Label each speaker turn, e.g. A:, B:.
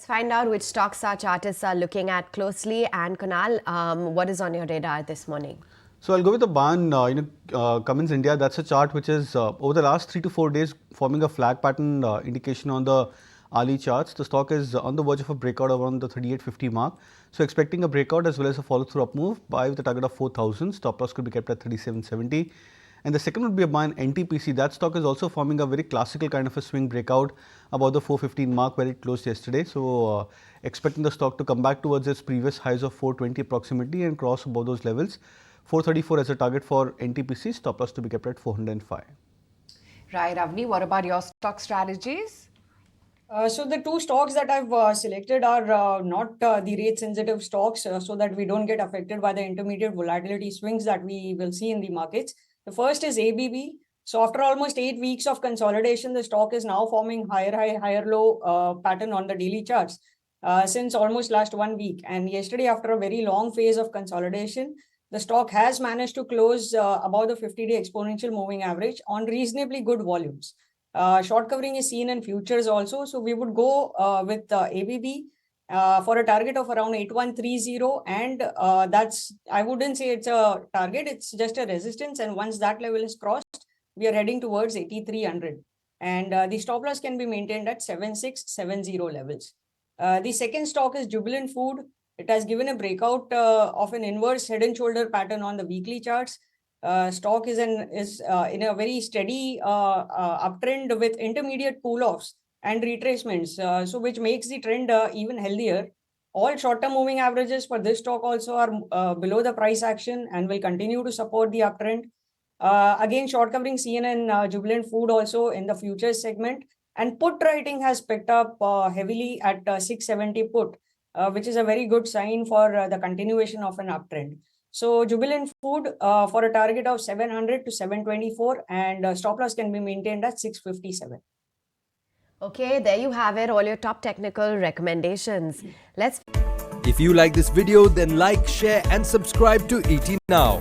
A: Let's find out which stocks our chartists are looking at closely. And Kunal, what is on your radar this morning?
B: So I'll go with the BAN, Cummins India. That's a chart which is over the last 3 to 4 days forming a flag pattern indication on the Ali charts. The stock is on the verge of a breakout around the 3850 mark. So expecting a breakout as well as a follow through up move. Buy with a target of 4000. Stop loss could be kept at 3770. And the second would be a buy in NTPC. That stock is also forming a very classical kind of a swing breakout about the 415 mark where it closed yesterday. So expecting the stock to come back towards its previous highs of 420 approximately and cross above those levels. 434 as a target for NTPC. Stop loss to be kept at 405.
C: Right, Avni, what about your stock strategies?
D: So the two stocks that I've selected are not the rate sensitive stocks so that we don't get affected by the intermediate volatility swings that we will see in the markets. The first is ABB. So after almost 8 weeks of consolidation, the stock is now forming higher high, higher low pattern on the daily charts since almost last 1 week. And yesterday, after a very long phase of consolidation, the stock has managed to close above the 50-day exponential moving average on reasonably good volumes. Short covering is seen in futures also. So we would go with ABB for a target of around 8130, and I wouldn't say it's a target, it's just a resistance, and once that level is crossed, we are heading towards 8300, and the stop loss can be maintained at 7670 levels. The second stock is Jubilant Food. It has given a breakout of an inverse head and shoulder pattern on the weekly charts. Stock is in a very steady uptrend with intermediate pull-offs and retracements, so which makes the trend even healthier. All short-term moving averages for this stock also are below the price action and will continue to support the uptrend. Again, short covering seen in Jubilant Food also in the futures segment, and put writing has picked up heavily at 670 put, which is a very good sign for the continuation of an uptrend. So Jubilant Food for a target of 700 to 724, and stop loss can be maintained at 657.
A: Okay, there you have it, all your top technical recommendations.
E: If you like this video, then like, share and subscribe to ET Now.